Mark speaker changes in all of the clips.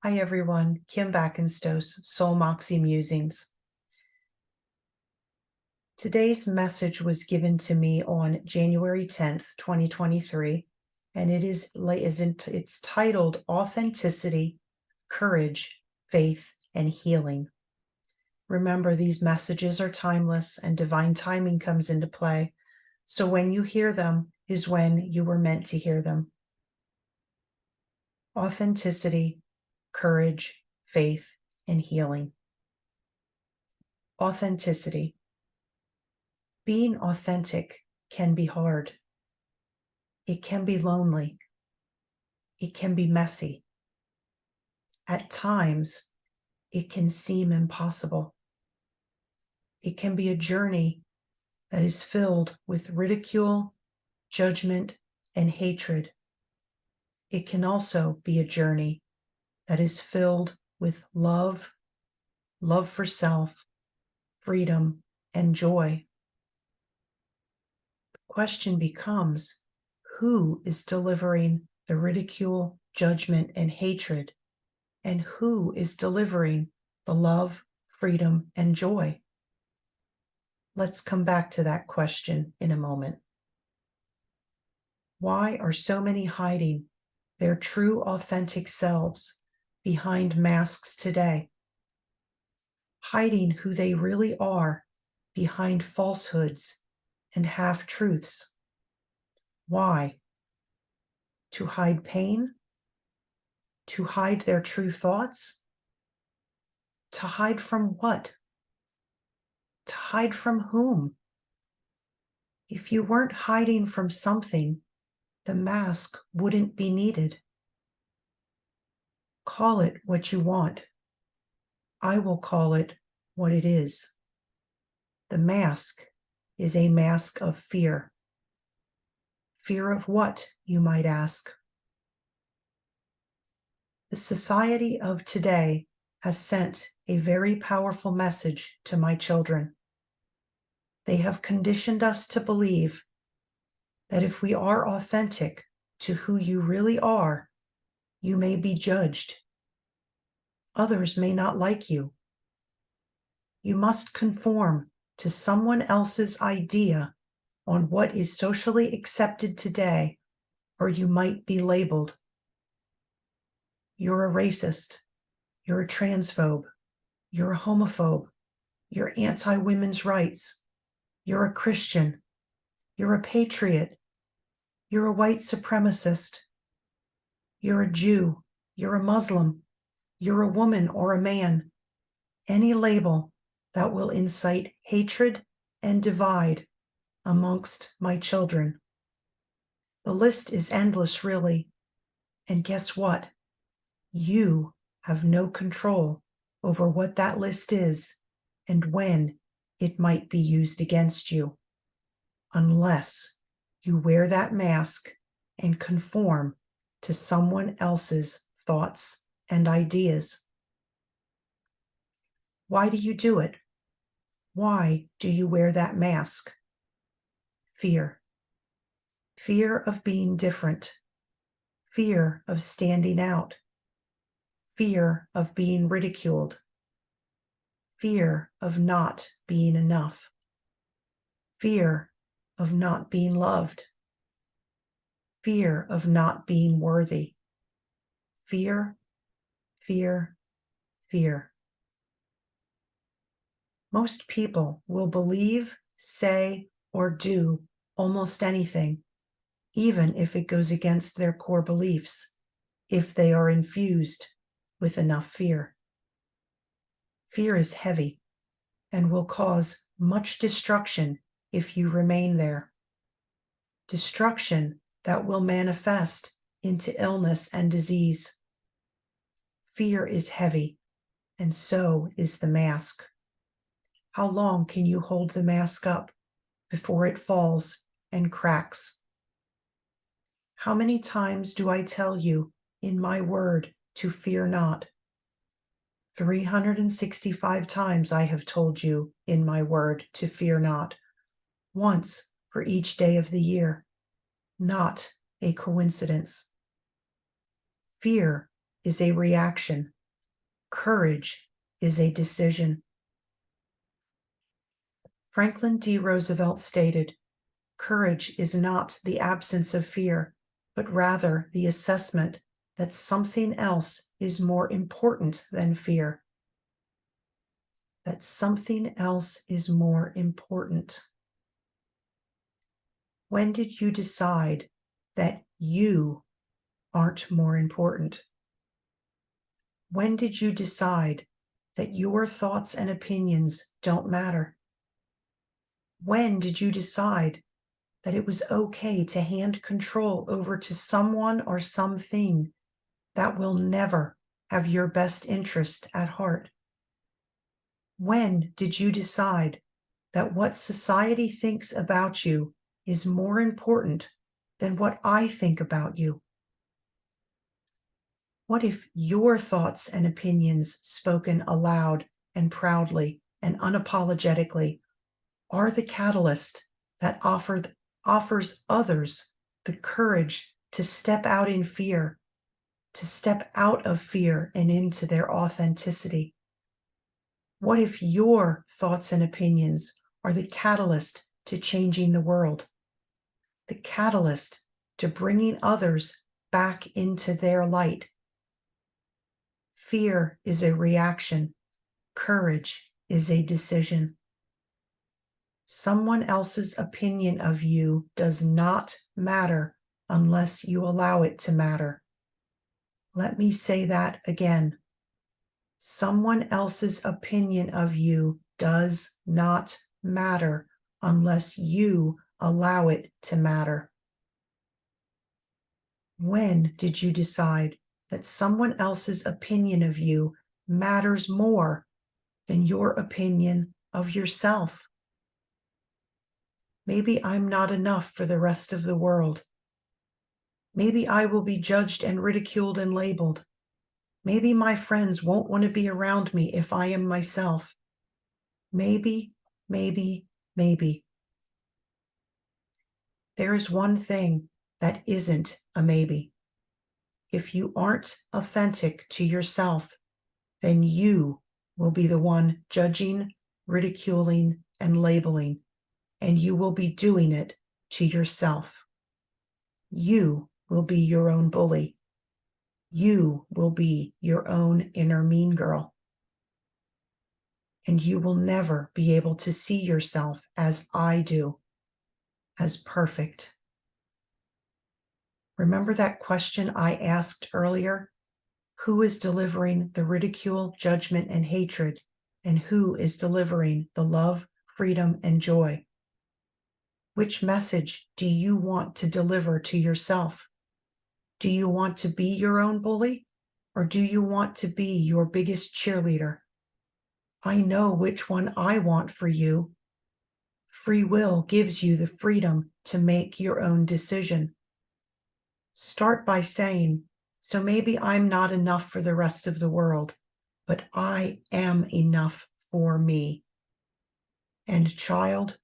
Speaker 1: Hi everyone, Kim Backenstoss, Soul Moxie Musings. Today's message was given to me on January 10th, 2023, and it's titled Authenticity, Courage, Faith, and Healing. Remember, these messages are timeless and divine timing comes into play. So when you hear them is when you were meant to hear them. Authenticity, courage, faith, and healing. Authenticity. Being authentic can be hard. It can be lonely. It can be messy. At times, it can seem impossible. It can be a journey that is filled with ridicule, judgment, and hatred. It can also be a journey that is filled with love, love for self, freedom, and joy. The question becomes, who is delivering the ridicule, judgment, and hatred, and who is delivering the love, freedom, and joy? Let's come back to that question in a moment. Why are so many hiding their true, authentic selves behind masks today? Hiding who they really are behind falsehoods and half-truths. Why? To hide pain? To hide their true thoughts? To hide from what? To hide from whom? If you weren't hiding from something, the mask wouldn't be needed. Call it what you want. I will call it what it is. The mask is a mask of fear. Fear of what, you might ask? The society of today has sent a very powerful message to my children. They have conditioned us to believe that if we are authentic to who you really are, you may be judged. Others may not like you. You must conform to someone else's idea on what is socially accepted today, or you might be labeled. You're a racist. You're a transphobe. You're a homophobe. You're anti-women's rights. You're a Christian. You're a patriot. You're a white supremacist. You're a Jew. You're a Muslim. You're a woman or a man. Any label that will incite hatred and divide amongst my children. The list is endless, really. And guess what? You have no control over what that list is and when it might be used against you, unless you wear that mask and conform to someone else's thoughts and ideas. Why do you do it? Why do you wear that mask? Fear. Fear of being different. Fear of standing out. Fear of being ridiculed. Fear of not being enough. Fear of not being loved. Fear of not being worthy. Fear, fear, fear. Most people will believe, say, or do almost anything, even if it goes against their core beliefs, if they are infused with enough fear. Fear is heavy and will cause much destruction if you remain there. Destruction that will manifest into illness and disease. Fear is heavy, and so is the mask. How long can you hold the mask up before it falls and cracks? How many times do I tell you in my word to fear not? 365 times I have told you in my word to fear not, once for each day of the year, not a coincidence. Fear is a reaction Courage is a decision. Franklin D. Roosevelt stated, "Courage is not the absence of fear, but rather the assessment that something else is more important than fear." That something else is more important. When did you decide that you aren't more important? When did you decide that your thoughts and opinions don't matter? When did you decide that it was okay to hand control over to someone or something that will never have your best interest at heart? When did you decide that what society thinks about you is more important than what I think about you? What if your thoughts and opinions, spoken aloud and proudly and unapologetically, are the catalyst that offers others the courage to step out in fear, to step out of fear and into their authenticity? What if your thoughts and opinions are the catalyst to changing the world, the catalyst to bringing others back into their light? Fear is a reaction. Courage is a decision. Someone else's opinion of you does not matter unless you allow it to matter. Let me say that again. Someone else's opinion of you does not matter unless you allow it to matter. When did you decide that someone else's opinion of you matters more than your opinion of yourself? Maybe I'm not enough for the rest of the world. Maybe I will be judged and ridiculed and labeled. Maybe my friends won't want to be around me if I am myself. Maybe. There is one thing that isn't a maybe. If you aren't authentic to yourself, then you will be the one judging, ridiculing, and labeling, and you will be doing it to yourself. You will be your own bully. You will be your own inner mean girl. And you will never be able to see yourself as I do, as perfect. Remember that question I asked earlier? Who is delivering the ridicule, judgment, and hatred, and who is delivering the love, freedom, and joy? Which message do you want to deliver to yourself? Do you want to be your own bully, or do you want to be your biggest cheerleader? I know which one I want for you. Free will gives you the freedom to make your own decision. Start by saying, "So maybe I'm not enough for the rest of the world, but I am enough for me. And child,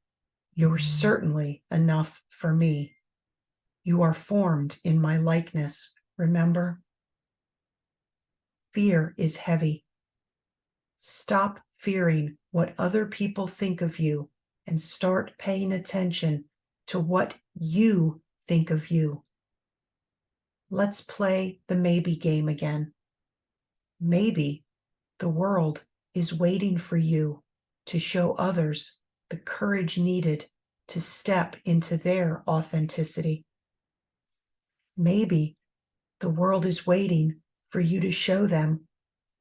Speaker 1: you're certainly enough for me. You are formed in my likeness, remember?" Fear is heavy. Stop fearing what other people think of you and start paying attention to what you think of you. Let's play the maybe game again. Maybe the world is waiting for you to show others the courage needed to step into their authenticity. Maybe the world is waiting for you to show them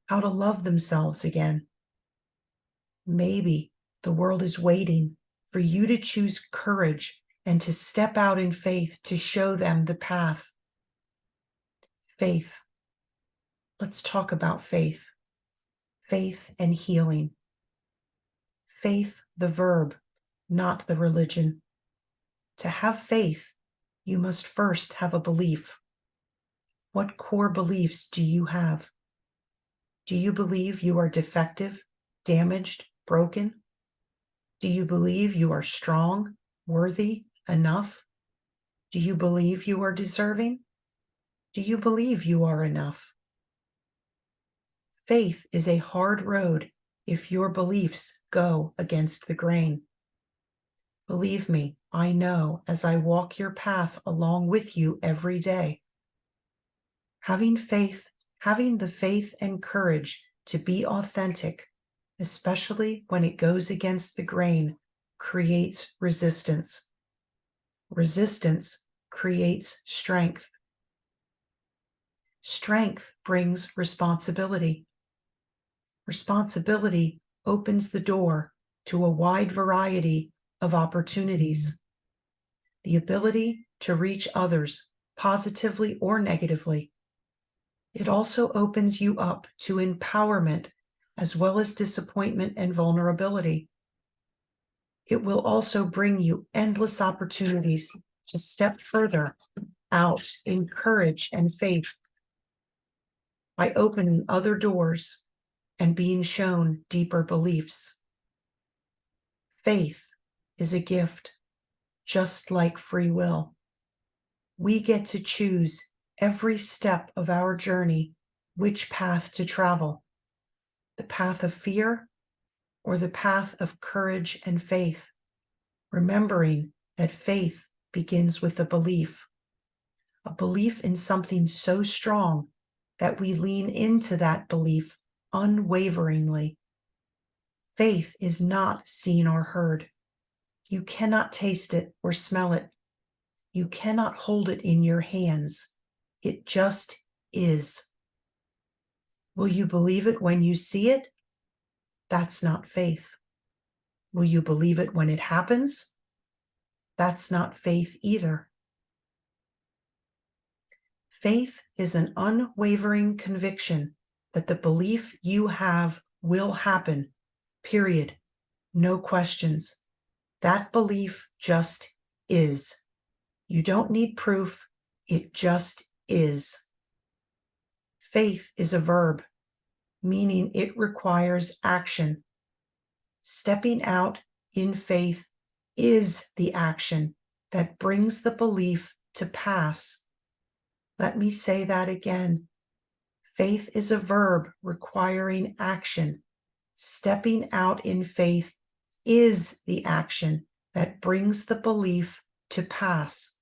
Speaker 1: how to love themselves again. Maybe the world is waiting for you to choose courage and to step out in faith to show them the path. Faith. Let's talk about faith. Faith and healing. Faith, the verb, not the religion. To have faith, you must first have a belief. What core beliefs do you have? Do you believe you are defective, damaged, broken? Do you believe you are strong, worthy, enough? Do you believe you are deserving? Do you believe you are enough? Faith is a hard road if your beliefs go against the grain. Believe me, I know as I walk your path along with you every day. Having the faith and courage to be authentic, especially when it goes against the grain, creates resistance. Resistance creates strength. Strength brings responsibility. Responsibility opens the door to a wide variety of opportunities. The ability to reach others positively or negatively. It also opens you up to empowerment as well as disappointment and vulnerability. It will also bring you endless opportunities to step further out in courage and faith by opening other doors and being shown deeper beliefs. Faith is a gift, just like free will. We get to choose every step of our journey which path to travel, the path of fear or the path of courage and faith, remembering that faith begins with a belief in something so strong that we lean into that belief unwaveringly. Faith is not seen or heard. You cannot taste it or smell it. You cannot hold it in your hands. It just is. Will you believe it when you see it? That's not faith. Will you believe it when it happens? That's not faith either. Faith is an unwavering conviction that the belief you have will happen, period. No questions. That belief just is. You don't need proof. It just is. Faith is a verb, meaning it requires action. Stepping out in faith is the action that brings the belief to pass. Let me say that again. Faith is a verb requiring action. Stepping out in faith is the action that brings the belief to pass.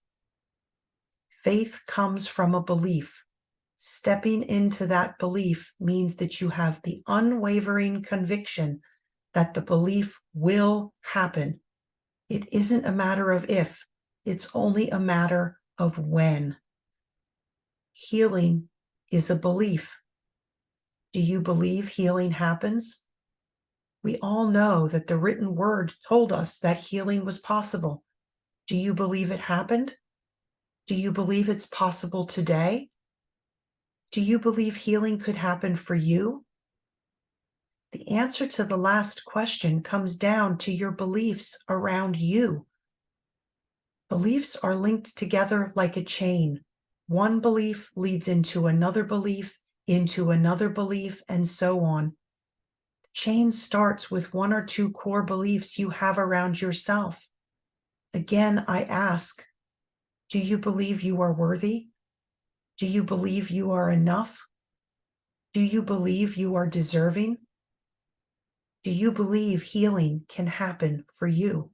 Speaker 1: Faith comes from a belief. Stepping into that belief means that you have the unwavering conviction that the belief will happen. It isn't a matter of if, it's only a matter of when. Healing is a belief. Do you believe healing happens? We all know that the written word told us that healing was possible. Do you believe it happened? Do you believe it's possible today? Do you believe healing could happen for you? The answer to the last question comes down to your beliefs around you. Beliefs are linked together like a chain. One belief leads into another belief, and so on. The chain starts with one or two core beliefs you have around yourself. Again, I ask, do you believe you are worthy? Do you believe you are enough? Do you believe you are deserving? Do you believe healing can happen for you?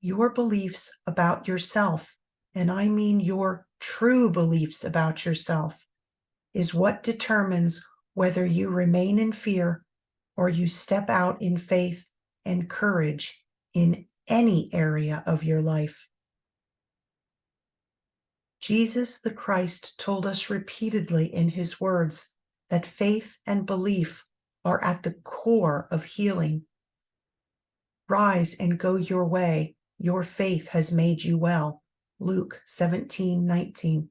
Speaker 1: Your beliefs about yourself, and I mean your true beliefs about yourself, is what determines whether you remain in fear or you step out in faith and courage in any area of your life. Jesus the Christ told us repeatedly in his words that faith and belief are at the core of healing. Rise and go your way. Your faith has made you well. Luke 17:19.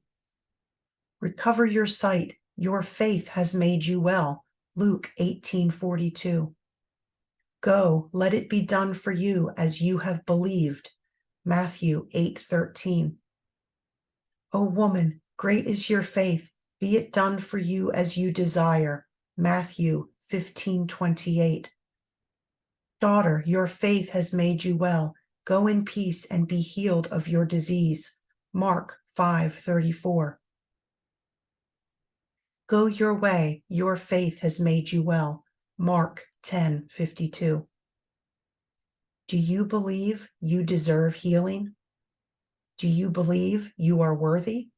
Speaker 1: Recover your sight. Your faith has made you well. Luke 18:42. Go, let it be done for you as you have believed. Matthew 8:13. O woman, great is your faith. Be it done for you as you desire. Matthew 15:28. Daughter, your faith has made you well. Go in peace and be healed of your disease. Mark 5:34. Go your way, your faith has made you well. Mark 10:52. Do you believe you deserve healing? Do you believe you are worthy?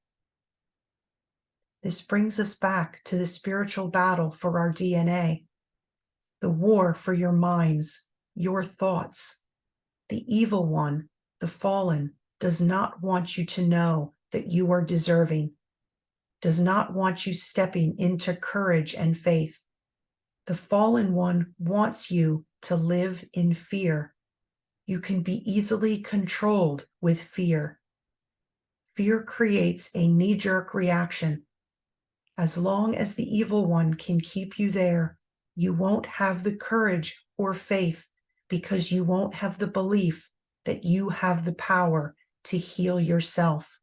Speaker 1: This brings us back to the spiritual battle for our DNA, the war for your minds, your thoughts. The evil one, the fallen, does not want you to know that you are deserving, does not want you stepping into courage and faith. The fallen one wants you to live in fear. You can be easily controlled with fear. Fear creates a knee-jerk reaction. As long as the evil one can keep you there, you won't have the courage or faith because you won't have the belief that you have the power to heal yourself.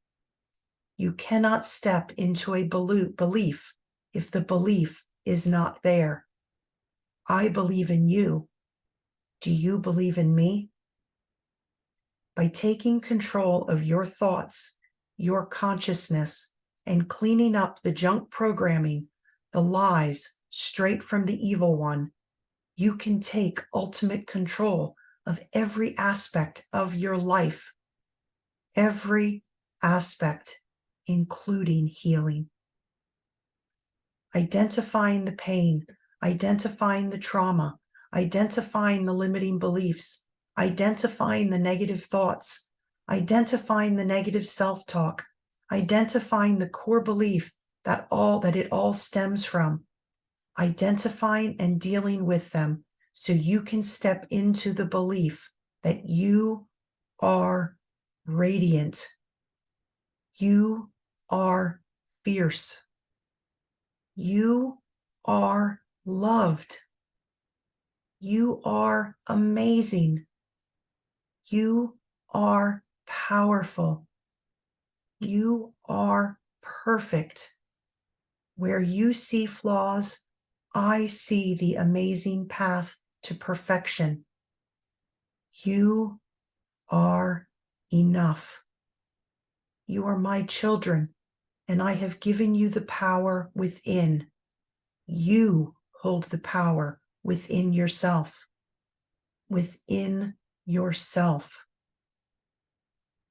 Speaker 1: You cannot step into a belief if the belief is not there. I believe in you. Do you believe in me? By taking control of your thoughts, your consciousness, and cleaning up the junk programming, the lies straight from the evil one, you can take ultimate control of every aspect of your life, every aspect, including healing. Identifying the pain, identifying the trauma, identifying the limiting beliefs, identifying the negative thoughts, identifying the negative self-talk, identifying the core belief that it all stems from, identifying and dealing with them so you can step into the belief that you are radiant. You are fierce. You are loved. You are amazing. You are powerful. You are perfect. Where you see flaws, I see the amazing path to perfection. You are enough. You are my children, and I have given you the power within. You hold the power within yourself. Within yourself.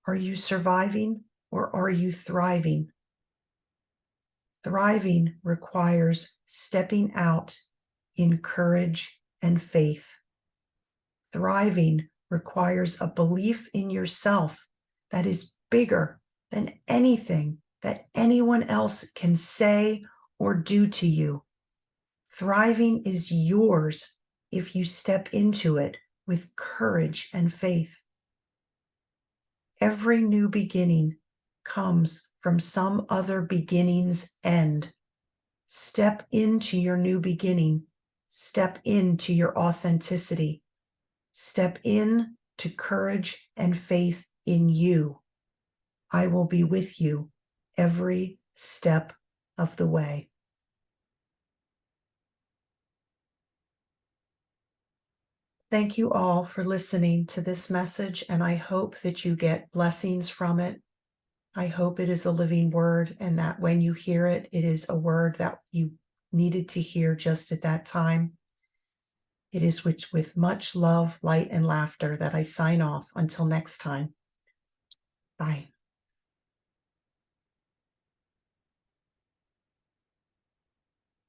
Speaker 1: Are you surviving or are you thriving? Thriving requires stepping out in courage and faith. Thriving requires a belief in yourself that is bigger than anything that anyone else can say or do to you. Thriving is yours if you step into it with courage and faith. Every new beginning comes from some other beginning's end. Step into your new beginning. Step into your authenticity. Step in to courage and faith in you. I will be with you every step of the way. Thank you all for listening to this message, and I hope that you get blessings from it. I hope it is a living word, and that when you hear it, it is a word that you needed to hear just at that time. It is with much love, light, and laughter that I sign off. Until next time. Bye.